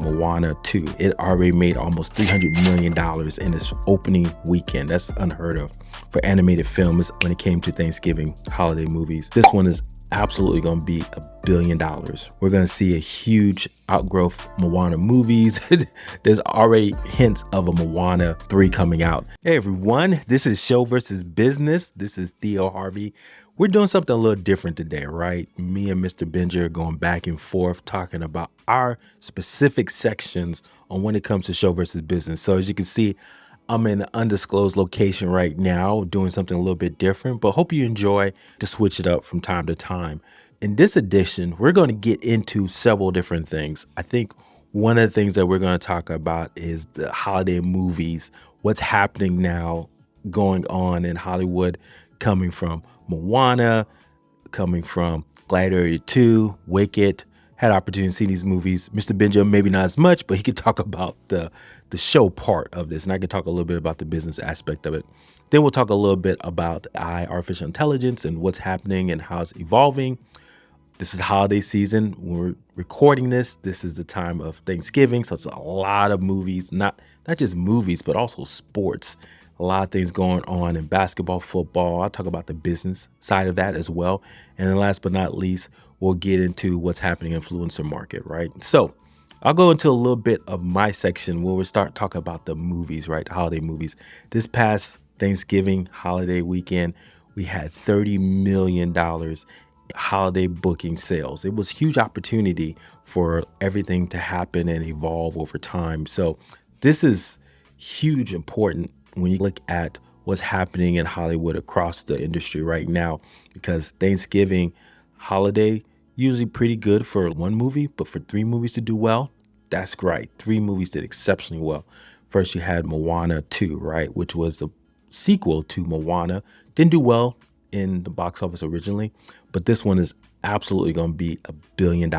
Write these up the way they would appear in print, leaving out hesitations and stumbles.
Moana 2. It already made almost $300 million in its opening weekend. That's unheard of for animated films when it came to Thanksgiving holiday movies. This one is absolutely going to be $1 billion. We're going to see a huge outgrowth Moana movies. There's already hints of a Moana 3 coming out. Hey everyone, this is Show versus Business. This is Theo Harvey. We're doing something a little different today, right? Me and Mr. Benja are going back and forth talking about our specific sections on when it comes to show versus business. So as you can see, I'm in an undisclosed location right now doing something a little bit different, but hope you enjoy to switch it up from time to time. In this edition, we're going to get into several different things. I think one of the things that we're going to talk about is the holiday movies, what's happening now going on in Hollywood, coming from Moana, coming from Gladiator 2, Wicked. Had opportunity to see these movies. Mr. Benja, maybe not as much, but he could talk about the show part of this, and I could talk a little bit about the business aspect of it. Then we'll talk a little bit about AI, artificial intelligence, and what's happening and how it's evolving. This is holiday season. When we're recording this is the time of Thanksgiving, so it's a lot of movies, not just movies, but also sports. A lot of things going on in basketball, football. I'll talk about the business side of that as well. And then last but not least, we'll get into what's happening in influencer market, right? So I'll go into a little bit of my section where we start talking about the movies, right? Holiday movies. This past Thanksgiving holiday weekend, we had $30 million holiday booking sales. It was a huge opportunity for everything to happen and evolve over time. So this is huge important when you look at what's happening in Hollywood across the industry right now, because Thanksgiving holiday usually pretty good for one movie, but for 3 movies to do well, that's great. 3 movies did exceptionally well. First, you had Moana 2, right, which was the sequel to Moana. Didn't do well in the box office originally, but this one is absolutely going to be $1 billion,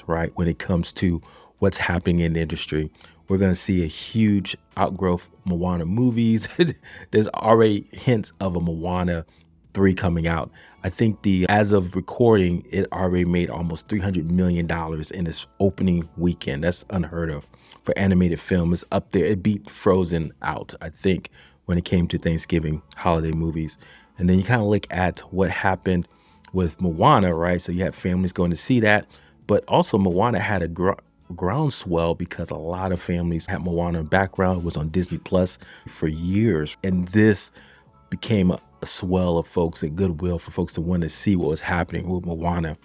right? When it comes to what's happening in the industry, we're going to see a huge outgrowth Moana movies. There's already hints of a Moana 3 coming out. I think as of recording, it already made almost $300 million in its opening weekend. That's unheard of for animated film. It's up there. It beat Frozen out, I think, when it came to Thanksgiving holiday movies. And then you kind of look at what happened with Moana, right? So you have families going to see that, but also Moana had a groundswell because a lot of families had Moana background. It was on Disney Plus for years, and this became a swell of folks and goodwill for folks to want to see what was happening with Moana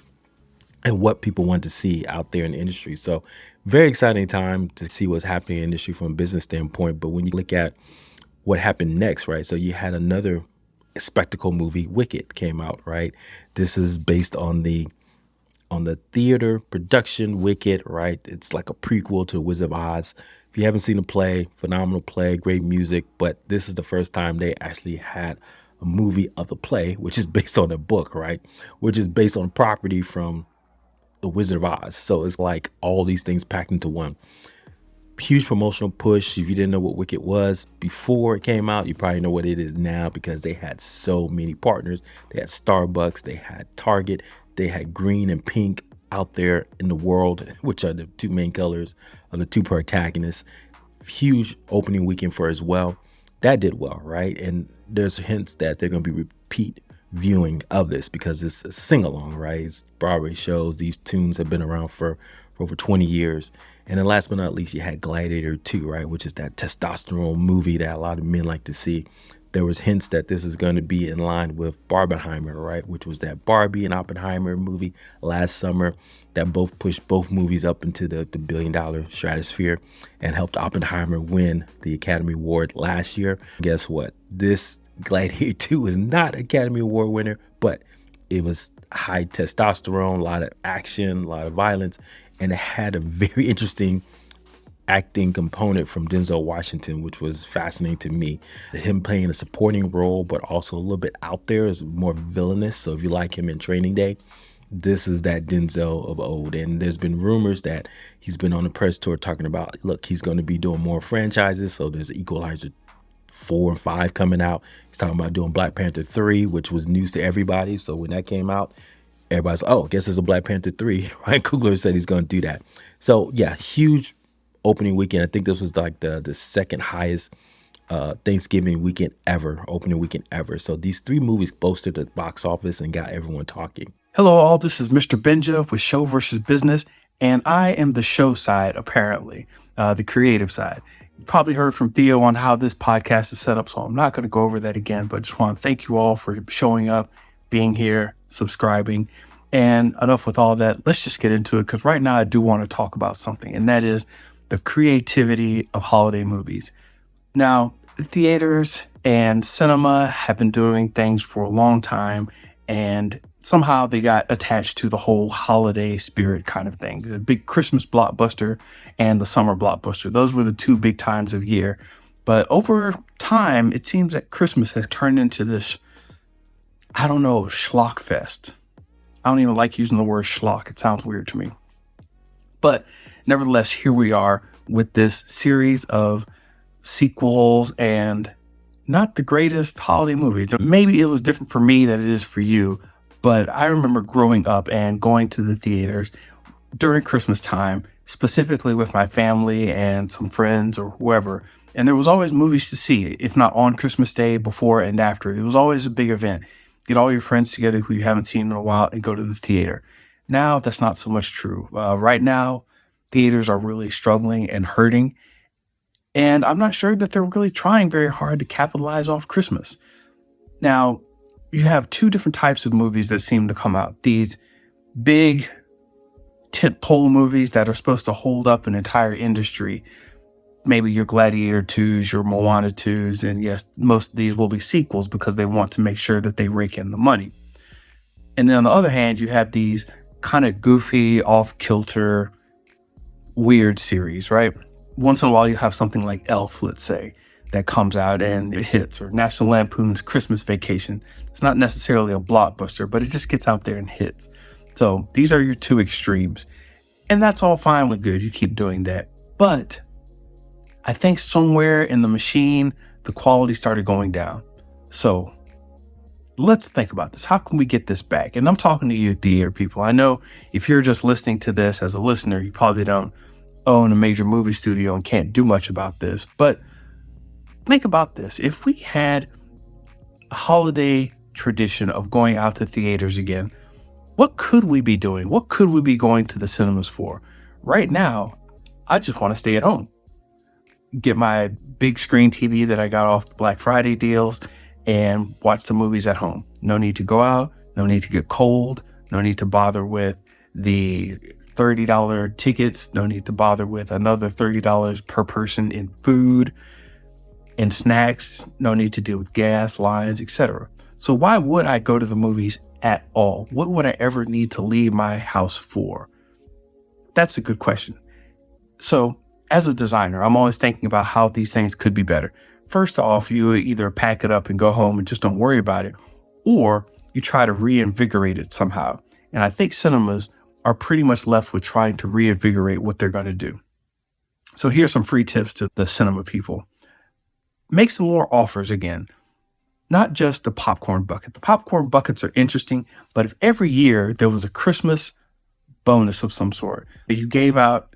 and what people want to see out there in the industry. So very exciting time to see what's happening in the industry from a business standpoint. But when you look at what happened next, right? So you had another spectacle movie, Wicked, came out, right? This is based on the theater production Wicked, right? It's like a prequel to Wizard of Oz. If you haven't seen the play, phenomenal play, great music, but this is the first time they actually had a movie of the play, which is based on a book, right? Which is based on property from the Wizard of Oz. So it's like all these things packed into one. Huge promotional push. If you didn't know what Wicked was before it came out, you probably know what it is now because they had so many partners. They had Starbucks, they had Target, they had green and pink out there in the world, which are the 2 main colors of the 2 protagonists. Huge opening weekend for as well. That did well, right? And there's hints that they're going to be repeat viewing of this because it's a sing-along, right? It's Broadway shows. These tunes have been around for over 20 years. And then last but not least, you had Gladiator 2, right? Which is that testosterone movie that a lot of men like to see. There was hints that this is going to be in line with Barbenheimer, right? Which was that Barbie and Oppenheimer movie last summer that both pushed both movies up into the $1 billion stratosphere and helped Oppenheimer win the Academy Award last year. Guess what? This Gladiator 2 is not Academy Award winner, but it was high testosterone, a lot of action, a lot of violence, and it had a very interesting acting component from Denzel Washington, which was fascinating to me. Him playing a supporting role, but also a little bit out there, is more villainous. So if you like him in Training Day, this is that Denzel of old. And there's been rumors that he's been on the press tour talking about, look, he's going to be doing more franchises. So there's Equalizer 4 and 5 coming out. He's talking about doing Black Panther 3, which was news to everybody. So when that came out, everybody's, oh, I guess there's a Black Panther 3. Ryan Coogler said he's going to do that. So yeah, huge opening weekend. I think this was like the second highest Thanksgiving weekend ever, opening weekend ever. So these three movies boasted the box office and got everyone talking. Hello all, this is Mr. Benja with Show versus Business, and I am the show side, apparently, the creative side. You probably heard from Theo on how this podcast is set up, so I'm not going to go over that again, but just want to thank you all for showing up, being here, subscribing, and enough with all that. Let's just get into it, because right now I do want to talk about something, and that is the creativity of holiday movies. Now, theaters and cinema have been doing things for a long time, and somehow they got attached to the whole holiday spirit kind of thing. The big Christmas blockbuster and the summer blockbuster. Those were the two big times of year. But over time, it seems that Christmas has turned into this, I don't know, schlock fest. I don't even like using the word schlock. It sounds weird to me. But nevertheless, here we are with this series of sequels and not the greatest holiday movies. Maybe it was different for me than it is for you, but I remember growing up and going to the theaters during Christmas time, specifically with my family and some friends or whoever. And there was always movies to see, if not on Christmas Day, before and after. It was always a big event. Get all your friends together who you haven't seen in a while and go to the theater. Now, that's not so much true. Right now, theaters are really struggling and hurting. And I'm not sure that they're really trying very hard to capitalize off Christmas. Now, you have two different types of movies that seem to come out. These big tentpole movies that are supposed to hold up an entire industry. Maybe your Gladiator 2s, your Moana 2s, and yes, most of these will be sequels because they want to make sure that they rake in the money. And then on the other hand, you have these kind of goofy, off-kilter, weird series, right? Once in a while, you have something like Elf, let's say, that comes out and it hits, or National Lampoon's Christmas Vacation. It's not necessarily a blockbuster, but it just gets out there and hits. So these are your two extremes. And that's all fine and good. You keep doing that. But I think somewhere in the machine, the quality started going down. So let's think about this. How can we get this back? And I'm talking to you, theater people. I know if you're just listening to this as a listener, you probably don't own a major movie studio and can't do much about this, but think about this. If we had a holiday tradition of going out to theaters again, what could we be doing? What could we be going to the cinemas for? Right now, I just want to stay at home. Get my big screen TV that I got off the Black Friday deals and watch some movies at home. No need to go out, no need to get cold, no need to bother with the $30 tickets, no need to bother with another $30 per person in food and snacks, no need to deal with gas lines, etc. So why would I go to the movies at all? What would I ever need to leave my house for? That's a good question. So as a designer, I'm always thinking about how these things could be better. First off, you either pack it up and go home and just don't worry about it, or you try to reinvigorate it somehow. And I think cinemas are pretty much left with trying to reinvigorate what they're going to do. So here's some free tips to the cinema people. Make some more offers again, not just the popcorn bucket. The popcorn buckets are interesting, but if every year there was a Christmas bonus of some sort, you gave out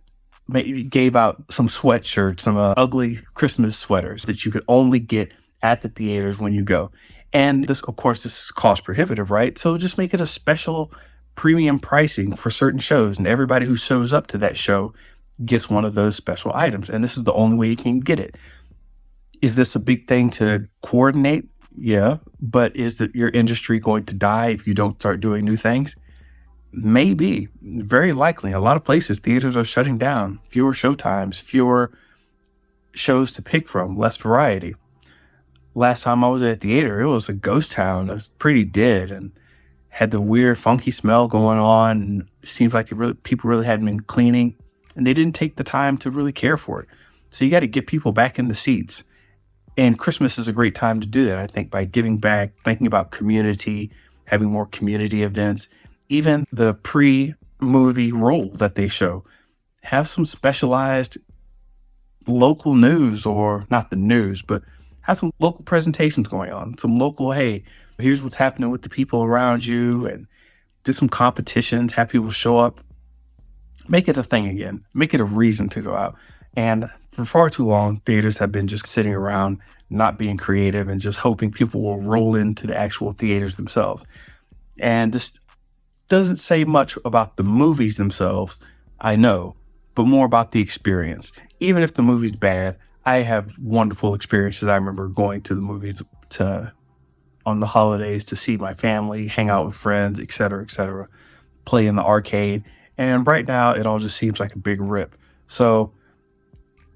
some sweatshirts, some ugly Christmas sweaters that you could only get at the theaters when you go. And this, of course, this is cost prohibitive, right? So just make it a special premium pricing for certain shows, and everybody who shows up to that show gets one of those special items. And this is the only way you can get it. Is this a big thing to coordinate? Yeah. But is your industry going to die if you don't start doing new things? Maybe. Very likely. A lot of places, theaters are shutting down. Fewer showtimes, fewer shows to pick from, less variety. Last time I was at a theater, it was a ghost town. It was pretty dead and had the weird funky smell going on. And it seems like people really hadn't been cleaning, and they didn't take the time to really care for it. So you got to get people back in the seats. And Christmas is a great time to do that, I think, by giving back, thinking about community, having more community events, even the pre-movie roll that they show. Have some specialized local news, or not the news, but have some local presentations going on. Some local, hey, here's what's happening with the people around you, and do some competitions, have people show up. Make it a thing again. Make it a reason to go out. And for far too long, theaters have been just sitting around, not being creative and just hoping people will roll into the actual theaters themselves. And this doesn't say much about the movies themselves, I know, but more about the experience. Even if the movie's bad, I have wonderful experiences. I remember going to the movies on the holidays to see my family, hang out with friends, et cetera, play in the arcade. And right now, it all just seems like a big rip. So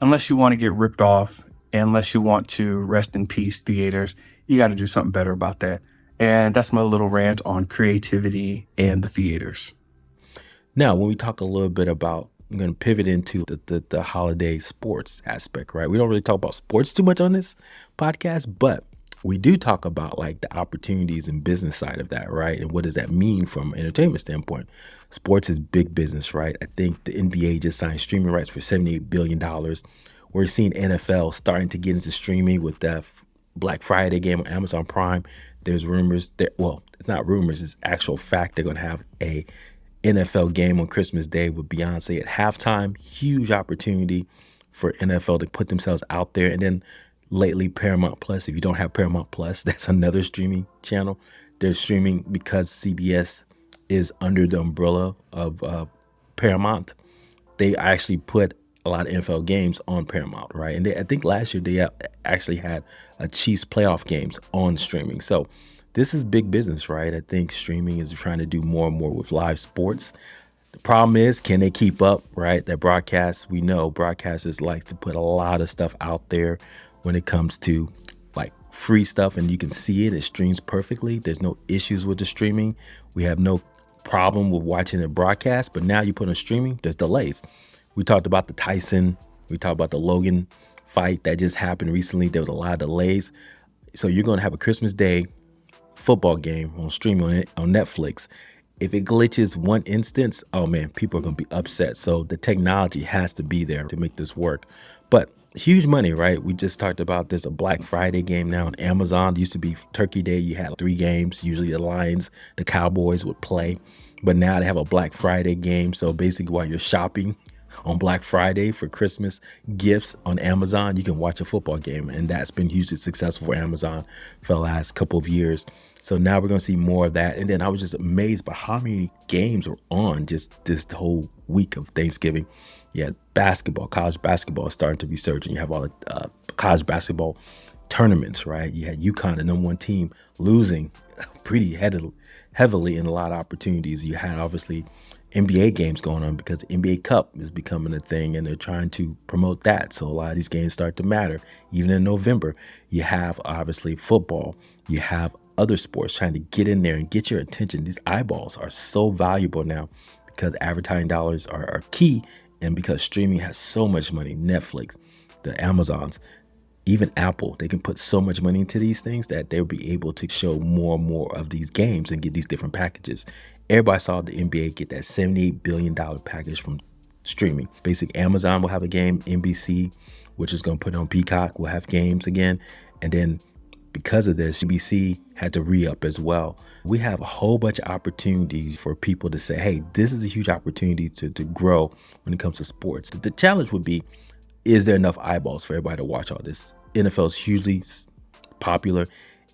unless you want to get ripped off, unless you want to rest in peace theaters, you got to do something better about that. And that's my little rant on creativity and the theaters. Now, when we talk a little bit about, I'm going to pivot into the holiday sports aspect, right? We don't really talk about sports too much on this podcast, but we do talk about like the opportunities and business side of that, right? And what does that mean from an entertainment standpoint? Sports is big business, right? I think the NBA just signed streaming rights for $78 billion. We're seeing NFL starting to get into streaming with that Black Friday game on Amazon Prime. There's rumors that, well, it's not rumors, it's actual fact they're going to have a NFL game on Christmas Day with Beyonce at halftime. Huge opportunity for NFL to put themselves out there. And then lately, Paramount Plus, if you don't have Paramount Plus, that's another streaming channel. They're streaming because CBS is under the umbrella of Paramount. They actually put a lot of NFL games on Paramount, right? And I think last year they actually had a Chiefs playoff games on streaming. So this is big business, right? I think streaming is trying to do more and more with live sports. The problem is, can they keep up, right? That broadcast, we know broadcasters like to put a lot of stuff out there when it comes to like free stuff, and you can see it. It streams perfectly. There's no issues with the streaming. We have no problem with watching the broadcast, but now you put on streaming, there's delays. We talked about the Tyson, we talked about the Logan fight that just happened recently. There was a lot of delays. So you're going to have a Christmas Day football game on streaming on Netflix. If it glitches one instance, oh man, people are going to be upset. So the technology has to be there to make this work. But huge money, right? We just talked about there's a Black Friday game now on Amazon. It used to be Turkey Day. You had 3 games. Usually the Lions, the Cowboys would play. But now they have a Black Friday game. So basically while you're shopping on Black Friday for Christmas gifts on Amazon, you can watch a football game. And that's been hugely successful for Amazon for the last couple of years. So now we're going to see more of that. And then I was just amazed by how many games were on just this whole week of Thanksgiving. You had basketball, college basketball is starting to resurge. And you have all the college basketball tournaments, right? You had UConn, the #1 team, losing pretty heavily in a lot of opportunities. You had obviously NBA games going on because the NBA Cup is becoming a thing and they're trying to promote that. So a lot of these games start to matter. Even in November, you have obviously football. You have other sports trying to get in there and get your attention. These eyeballs are so valuable now because advertising dollars are key, and because streaming has so much money. Netflix, the Amazons, even Apple, they can put so much money into these things that they'll be able to show more and more of these games and get these different packages. Everybody saw the NBA get that $78 billion package from streaming. Basically, Amazon will have a game, NBC, which is going to put on Peacock, will have games again. And then because of this, CBC had to re-up as well. We have a whole bunch of opportunities for people to say, hey, this is a huge opportunity to grow when it comes to sports. The challenge would be, is there enough eyeballs for everybody to watch all this? NFL is hugely popular.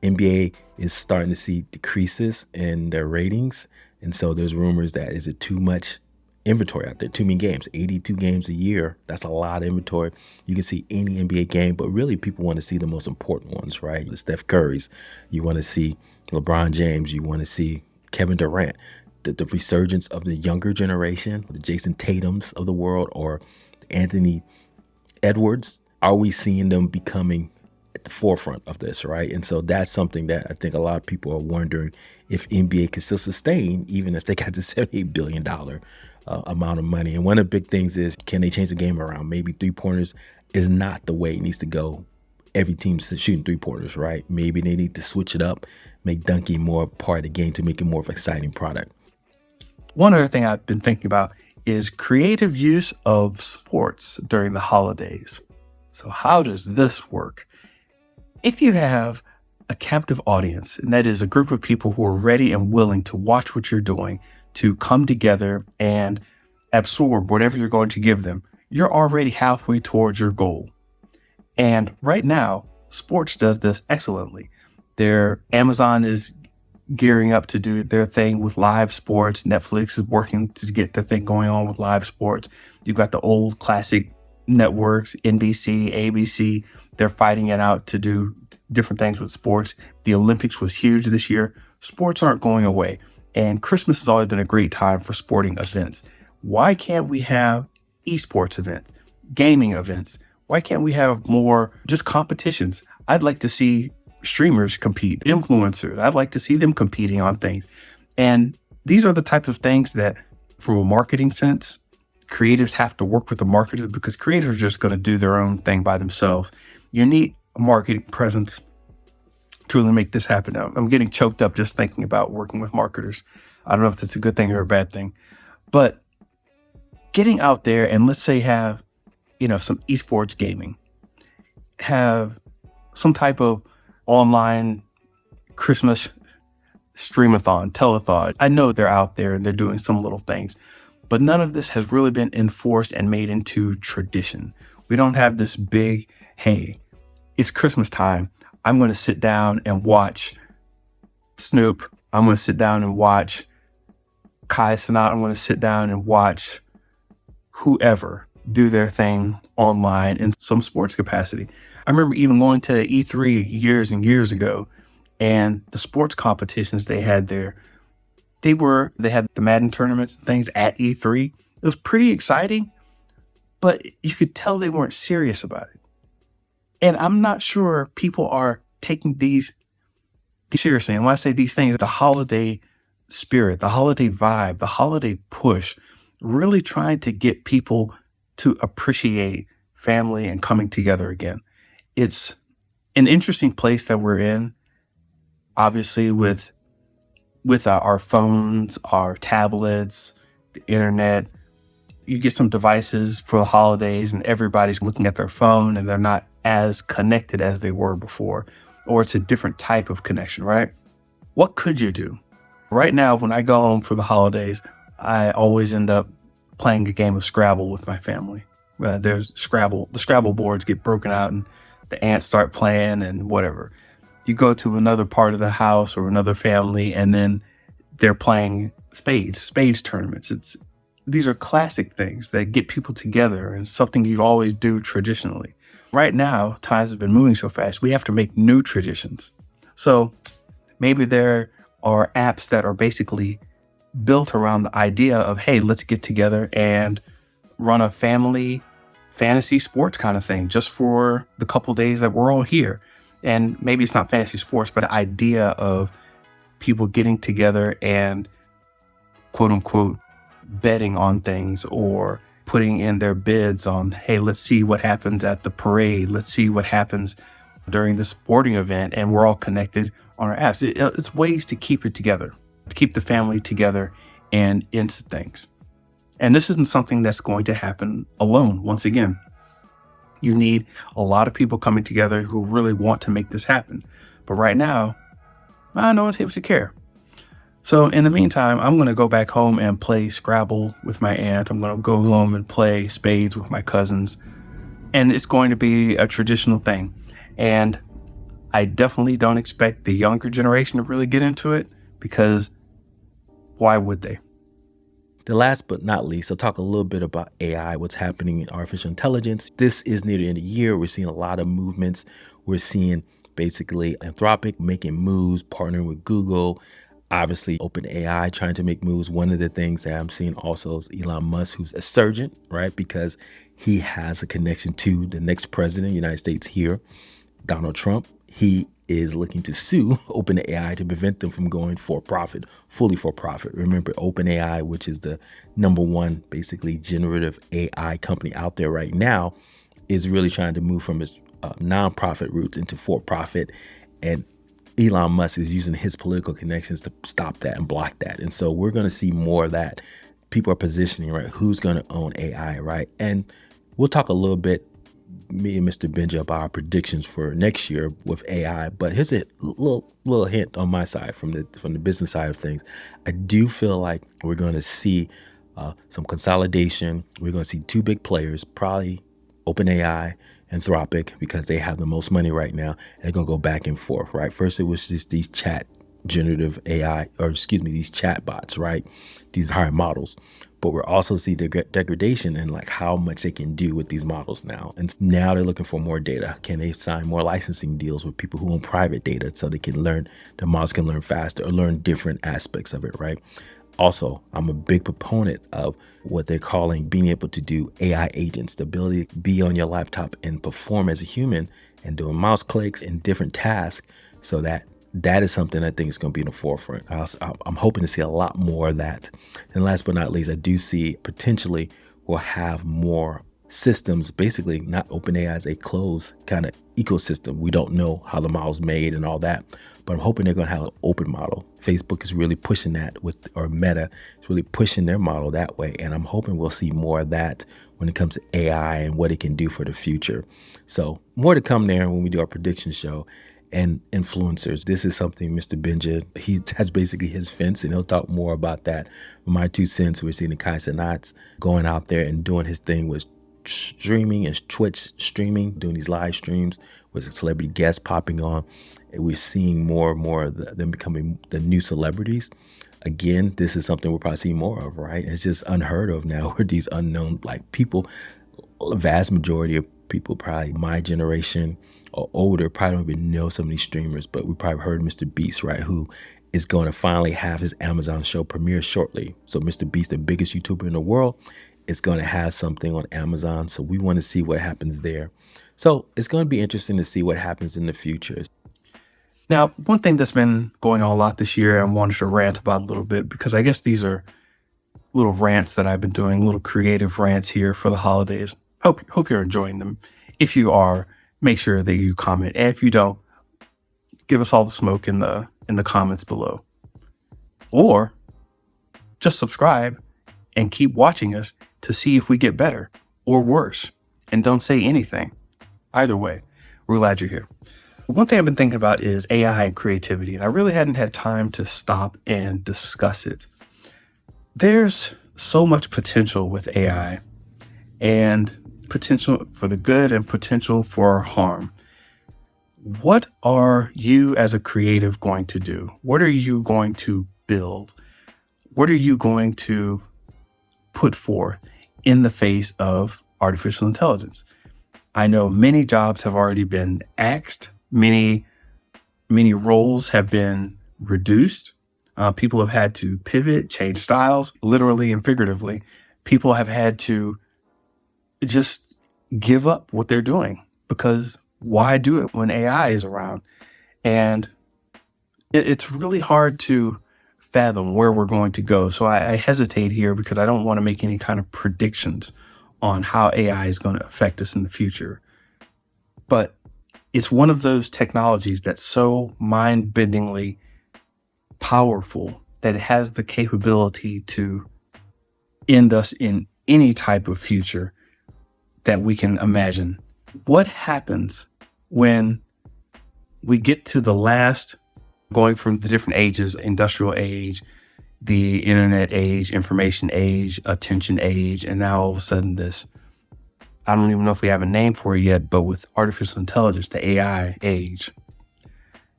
NBA is starting to see decreases in their ratings. And so there's rumors that is it too much inventory out there? Too many games, 82 games a year. That's a lot of inventory. You can see any NBA game, but really people want to see the most important ones, right? The Steph Currys. You want to see LeBron James. You want to see Kevin Durant. The resurgence of the younger generation, the Jason Tatums of the world, or Anthony Edwards. Are we seeing them becoming at the forefront of this, right? And so that's something that I think a lot of people are wondering if NBA can still sustain, even if they got the $78 billion amount of money. And one of the big things is, can they change the game around? Maybe 3-pointers is not the way it needs to go. Every team's shooting 3-pointers, right? Maybe they need to switch it up, make dunking more part of the game to make it more of an exciting product. One other thing I've been thinking about is creative use of sports during the holidays. So how does this work? If you have a captive audience, and that is a group of people who are ready and willing to watch what you're doing, to come together and absorb whatever you're going to give them, you're already halfway towards your goal. And right now, sports does this excellently. Amazon is gearing up to do their thing with live sports. Netflix is working to get their thing going on with live sports. You've got the old classic networks, NBC, ABC. They're fighting it out to do different things with sports. The Olympics was huge this year. Sports aren't going away. And Christmas has always been a great time for sporting events. Why can't we have esports events, gaming events? Why can't we have more just competitions? I'd like to see streamers compete, influencers. I'd like to see them competing on things. And these are the types of things that, from a marketing sense, creatives have to work with the marketers, because creators are just going to do their own thing by themselves. You need a marketing presence to really make this happen. I'm getting choked up just thinking about working with marketers. I don't know if that's a good thing or a bad thing, but getting out there and let's say have, some esports gaming, have some type of online Christmas streamathon, telethon. I know they're out there and they're doing some little things, but none of this has really been enforced and made into tradition. We don't have this big, hey, it's Christmas time. I'm going to sit down and watch Snoop. I'm going to sit down and watch Kai Cenat. I'm going to sit down and watch whoever do their thing online in some sports capacity. I remember even going to E3 years and years ago, and the sports competitions they had there, they had the Madden tournaments and things at E3. It was pretty exciting, but you could tell they weren't serious about it. And I'm not sure people are taking these seriously. And when I say these things, the holiday spirit, the holiday vibe, the holiday push, really trying to get people to appreciate family and coming together again. It's an interesting place that we're in, obviously, with our phones, our tablets, the internet. You get some devices for the holidays and everybody's looking at their phone and they're not as connected as they were before, or it's a different type of connection, right? What could you do? Right now, when I go home for the holidays, I always end up playing a game of Scrabble with my family. There's Scrabble. The Scrabble boards get broken out and the aunts start playing and whatever. You go to another part of the house or another family and then they're playing spades tournaments. These are classic things that get people together and something you always do traditionally. Right now, times have been moving so fast, we have to make new traditions. So maybe there are apps that are basically built around the idea of, hey, let's get together and run a family fantasy sports kind of thing just for the couple days that we're all here. And maybe it's not fantasy sports, but the idea of people getting together and quote unquote betting on things or putting in their bids on, hey, let's see what happens at the parade. Let's see what happens during the sporting event. And we're all connected on our apps. It's ways to keep it together, to keep the family together and into things. And this isn't something that's going to happen alone. Once again, you need a lot of people coming together who really want to make this happen. But right now, no one seems to care. So in the meantime, I'm going to go back home and play Scrabble with my aunt. I'm going to go home and play spades with my cousins. And it's going to be a traditional thing. And I definitely don't expect the younger generation to really get into it, because why would they? The last but not least, I'll talk a little bit about AI, what's happening in artificial intelligence. This is near the end of the year. We're seeing a lot of movements. We're seeing basically Anthropic making moves, partnering with Google. Obviously, OpenAI trying to make moves. One of the things that I'm seeing also is Elon Musk, who's a surgeon, right? Because he has a connection to the next president of the United States here, Donald Trump. He is looking to sue OpenAI to prevent them from going for profit, fully for profit. Remember, OpenAI, which is the number one, basically generative AI company out there right now, is really trying to move from its nonprofit roots into for profit. And Elon Musk is using his political connections to stop that and block that. And so we're going to see more of that. People are positioning, right? Who's going to own AI, right? And we'll talk a little bit, me and Mr. Benja, about our predictions for next year with AI. But here's a little hint on my side from the business side of things. I do feel like we're going to see some consolidation. We're going to see two big players, probably OpenAI, Anthropic, because they have the most money right now, and they're gonna go back and forth, right? First, it was just these generative AI, these chat bots, right? These higher models. But we're also seeing the degradation in like how much they can do with these models now. And now they're looking for more data. Can they sign more licensing deals with people who own private data so they can learn, the models can learn faster or learn different aspects of it, right? Also, I'm a big proponent of what they're calling being able to do AI agents, the ability to be on your laptop and perform as a human and doing mouse clicks and different tasks. So that is something I think is going to be in the forefront. I'm hoping to see a lot more of that. And last but not least, I do see potentially we'll have more systems, basically not OpenAI as a closed kind of ecosystem. We don't know how the model's made and all that, but I'm hoping they're going to have an open model. Facebook is really pushing that or Meta is really pushing their model that way. And I'm hoping we'll see more of that when it comes to AI and what it can do for the future. So more to come there when we do our prediction show. And influencers. This is something Mr. Benja, has basically his fence, and he'll talk more about that. My 2 cents, we're seeing the Kai Cenats going out there and doing his thing with streaming and Twitch streaming, doing these live streams with celebrity guests popping on. And we're seeing more and more of them becoming the new celebrities. Again, this is something we'll probably see more of, right? It's just unheard of now where these unknown people, a vast majority of people, probably my generation or older, probably don't even know some of these streamers, but we probably heard Mr. Beast, right? Who is going to finally have his Amazon show premiere shortly. So Mr. Beast, the biggest YouTuber in the world, is going to have something on Amazon. So we want to see what happens there. So it's going to be interesting to see what happens in the future. Now, one thing that's been going on a lot this year, I wanted to rant about a little bit, because I guess these are little rants that I've been doing, little creative rants here for the holidays. Hope you're enjoying them. If you are, make sure that you comment. And if you don't, give us all the smoke in the comments below. Or just subscribe and keep watching us to see if we get better or worse. And don't say anything. Either way, we're glad you're here. One thing I've been thinking about is AI and creativity, and I really hadn't had time to stop and discuss it. There's so much potential with AI, and potential for the good and potential for harm. What are you as a creative going to do? What are you going to build? What are you going to put forth in the face of artificial intelligence? I know many jobs have already been axed. Many roles have been reduced. People have had to pivot, change styles, literally and figuratively. People have had to just give up what they're doing, because why do it when AI is around? And it's really hard to fathom where we're going to go. So I hesitate here because I don't want to make any kind of predictions on how AI is going to affect us in the future. But it's one of those technologies that's so mind-bendingly powerful that it has the capability to end us in any type of future that we can imagine. What happens when we get to the last, going from the different ages, industrial age, the internet age, information age, attention age, and now all of a sudden this, I don't even know if we have a name for it yet, but with artificial intelligence, the AI age.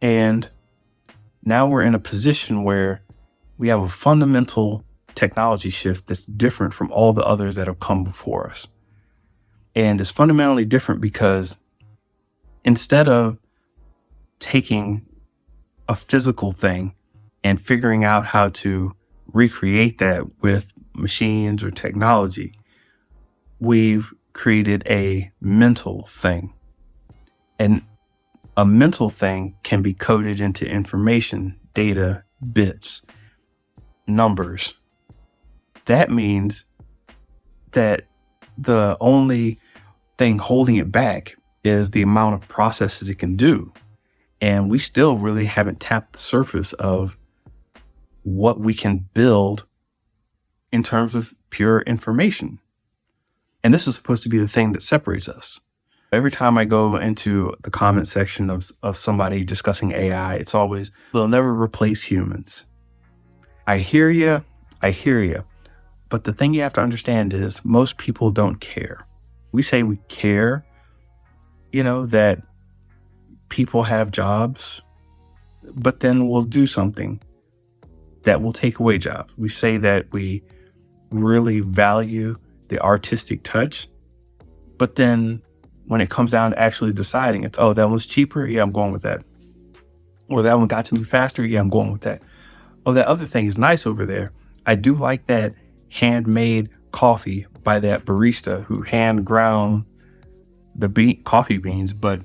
And now we're in a position where we have a fundamental technology shift that's different from all the others that have come before us. And it's fundamentally different because instead of taking a physical thing and figuring out how to recreate that with machines or technology, we've created a mental thing. And a mental thing can be coded into information, data, bits, numbers. That means that the only thing holding it back is the amount of processes it can do. And we still really haven't tapped the surface of what we can build in terms of pure information. And this is supposed to be the thing that separates us. Every time I go into the comment section of somebody discussing AI, it's always, they'll never replace humans. I hear you. But the thing you have to understand is most people don't care. We say we care, that people have jobs, but then we'll do something that will take away jobs. We say that we really value the artistic touch, but then when it comes down to actually deciding, it's, oh, that one's cheaper? Yeah, I'm going with that. Or that one got to me faster? Yeah, I'm going with that. Oh, that other thing is nice over there. I do like that handmade coffee by that barista who hand ground the coffee beans. But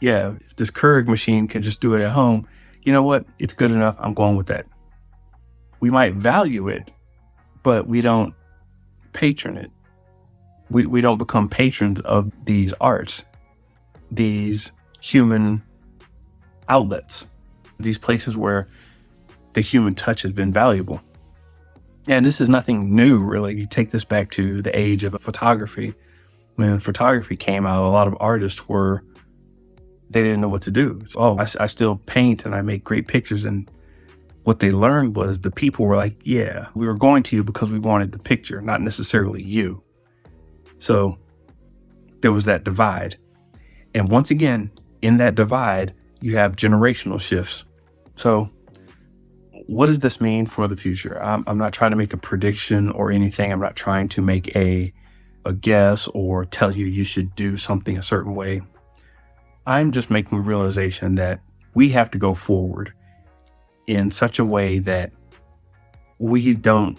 yeah, if this Keurig machine can just do it at home, you know what? It's good enough. I'm going with that. We might value it, but we don't patron it. We don't become patrons of these arts, these human outlets, these places where the human touch has been valuable. And this is nothing new, really. You take this back to the age of photography. When photography came out, a lot of artists they didn't know what to do. So, I still paint and I make great pictures. And what they learned was the people were like, yeah, we were going to you because we wanted the picture, not necessarily you. So there was that divide. And once again, in that divide, you have generational shifts. So what does this mean for the future? I'm not trying to make a prediction or anything. I'm not trying to make a guess or tell you should do something a certain way. I'm just making a realization that we have to go forward in such a way that we don't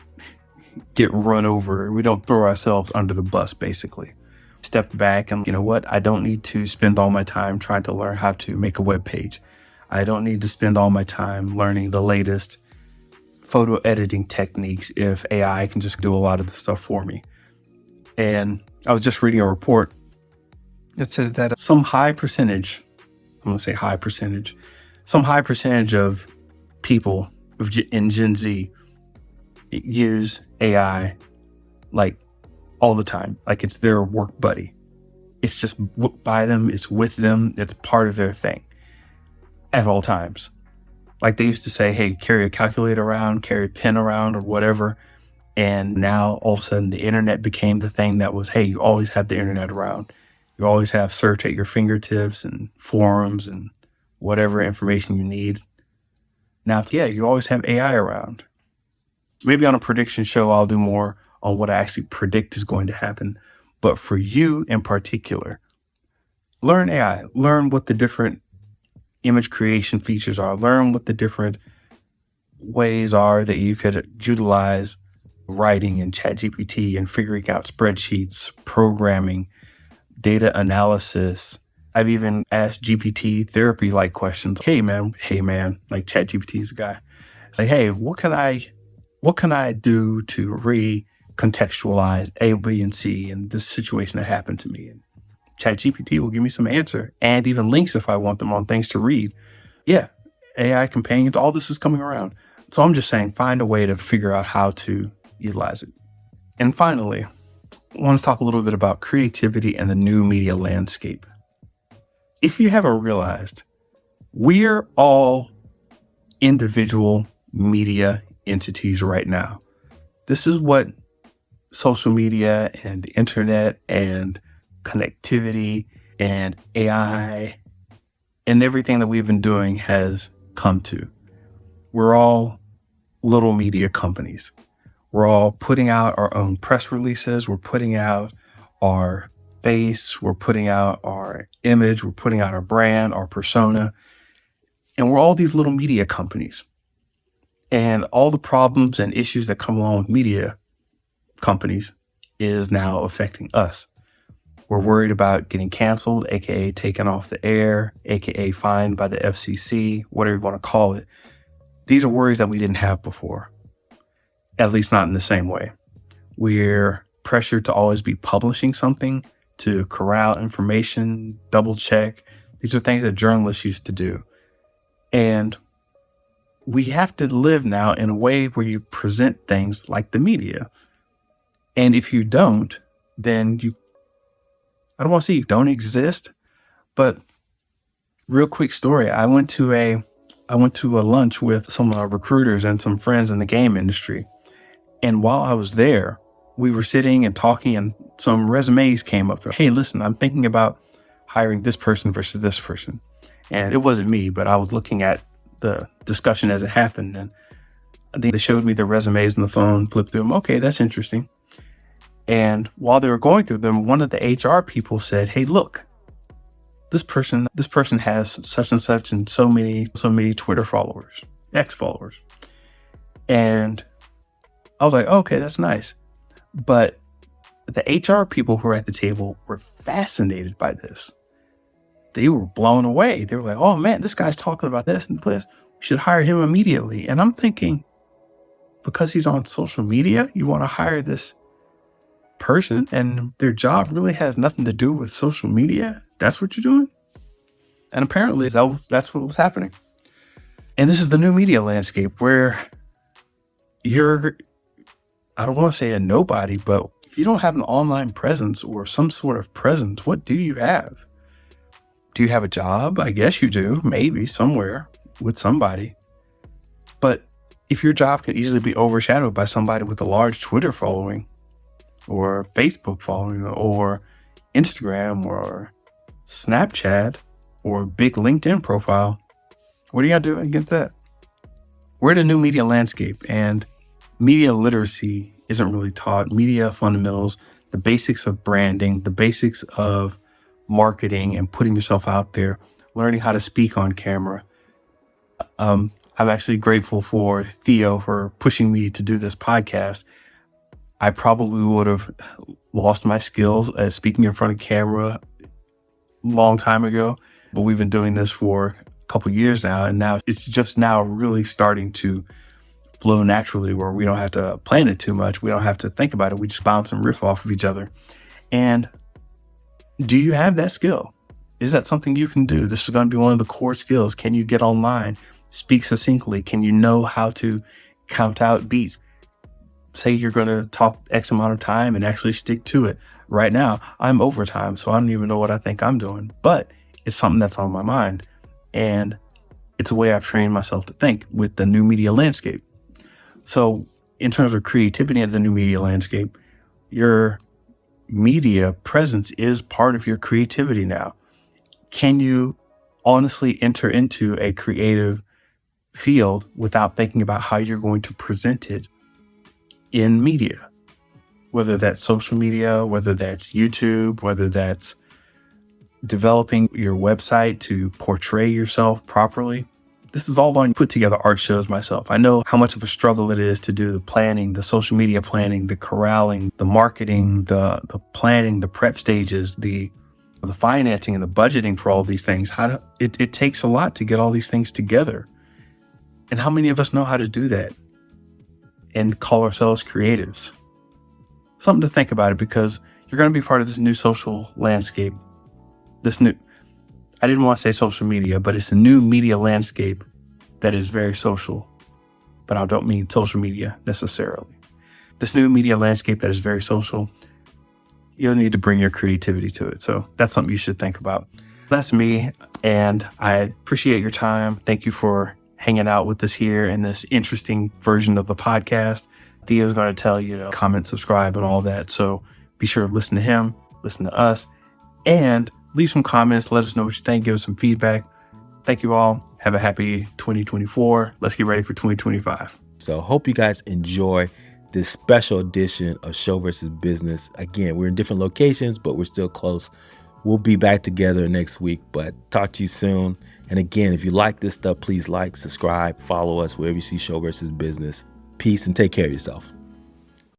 get run over. We don't throw ourselves under the bus, basically. Step back and, you know what? I don't need to spend all my time trying to learn how to make a web page. I don't need to spend all my time learning the latest photo editing techniques if AI can just do a lot of the stuff for me. And I was just reading a report that says that some high percentage of people in Gen Z use AI like all the time. Like it's their work buddy. It's just by them, it's with them, it's part of their thing at all times. Like they used to say, hey, carry a calculator around, carry a pen around or whatever. And now all of a sudden the internet became the thing that was, hey, you always have the internet around. You always have search at your fingertips and forums and whatever information you need. Now, yeah, you always have AI around. Maybe on a prediction show, I'll do more on what I actually predict is going to happen. But for you in particular, learn AI. Learn what the different image creation features are. Learn what the different ways are that you could utilize writing in ChatGPT and figuring out spreadsheets, programming, data analysis. I've even asked GPT therapy-like questions. Hey man, like ChatGPT is a guy. It's like, hey, what can I do to recontextualize A, B, and C in this situation that happened to me? And ChatGPT will give me some answer and even links if I want them on things to read. Yeah, AI companions, all this is coming around. So I'm just saying, find a way to figure out how to utilize it. And finally, I want to talk a little bit about creativity and the new media landscape. If you haven't realized, we're all individual media entities right now. This is what social media and the internet and connectivity and AI and everything that we've been doing has come to. We're all little media companies. We're all putting out our own press releases. We're putting out our face. We're putting out our image. We're putting out our brand, our persona. And we're all these little media companies. And all the problems and issues that come along with media companies is now affecting us. We're worried about getting canceled, aka taken off the air, aka fined by the FCC, whatever you want to call it. These are worries that we didn't have before, at least not in the same way. We're pressured to always be publishing something, to corral information, double check. These are things that journalists used to do. And we have to live now in a way where you present things like the media. And if you don't, then I don't want to say you don't exist, but real quick story. I went to a lunch with some recruiters and some friends in the game industry. And while I was there, we were sitting and talking, and some resumes came up. Hey, listen, I'm thinking about hiring this person versus this person. And it wasn't me, but I was looking at the discussion as it happened. And they showed me their resumes on the phone, flipped through them. Okay, that's interesting. And while they were going through them, one of the HR people said, hey, look, this person has such and so many Twitter followers, X followers. And I was like, okay, that's nice. But the HR people who were at the table were fascinated by this. They were blown away. They were like, oh man, this guy's talking about this and this. We should hire him immediately. And I'm thinking, because he's on social media, you want to hire this person and their job really has nothing to do with social media? That's what you're doing? And apparently that's what was happening. And this is the new media landscape where you're, I don't want to say a nobody, but if you don't have an online presence or some sort of presence, what do you have? Do you have a job? I guess you do, maybe somewhere with somebody. But if your job can easily be overshadowed by somebody with a large Twitter following or Facebook following or Instagram or Snapchat or big LinkedIn profile, what are you gonna do against that? We're in a new media landscape, and media literacy isn't really taught. Media fundamentals, the basics of branding, the basics of marketing and putting yourself out there, learning how to speak on camera. I'm actually grateful for Theo for pushing me to do this podcast. I probably would have lost my skills at speaking in front of camera a long time ago, but we've been doing this for a couple years now, and now it's just now really starting to flow naturally where we don't have to plan it too much. We don't have to think about it. We just bounce and riff off of each other. And do you have that skill? Is that something you can do? This is going to be one of the core skills. Can you get online, speak succinctly? Can you know how to count out beats? Say you're going to talk X amount of time and actually stick to it. Right now, I'm overtime, so I don't even know what I think I'm doing, but it's something that's on my mind. And it's a way I've trained myself to think with the new media landscape. So in terms of creativity in the new media landscape, your media presence is part of your creativity now. Can you honestly enter into a creative field without thinking about how you're going to present it in media? Whether that's social media, whether that's YouTube, whether that's developing your website to portray yourself properly. This is all on put together art shows myself. I know how much of a struggle it is to do the planning, the social media planning, the corralling, the marketing, the planning, the prep stages, the financing and the budgeting for all of these things. It takes a lot to get all these things together. And how many of us know how to do that and call ourselves creatives? Something to think about it, because you're going to be part of this new social landscape. I didn't want to say social media, but it's a new media landscape that is very social. But I don't mean social media necessarily. This new media landscape that is very social, you'll need to bring your creativity to it. So that's something you should think about. That's me, and I appreciate your time. Thank you for hanging out with us here in this interesting version of the podcast. Theo's going to tell you to comment, subscribe, and all that. So be sure to listen to him, listen to us, and leave some comments. Let us know what you think. Give us some feedback. Thank you all. Have a happy 2024. Let's get ready for 2025. So hope you guys enjoy this special edition of Show versus Business. Again, we're in different locations, but we're still close. We'll be back together next week, but talk to you soon. And again, if you like this stuff, please like, subscribe, follow us wherever you see Show versus Business. Peace and take care of yourself.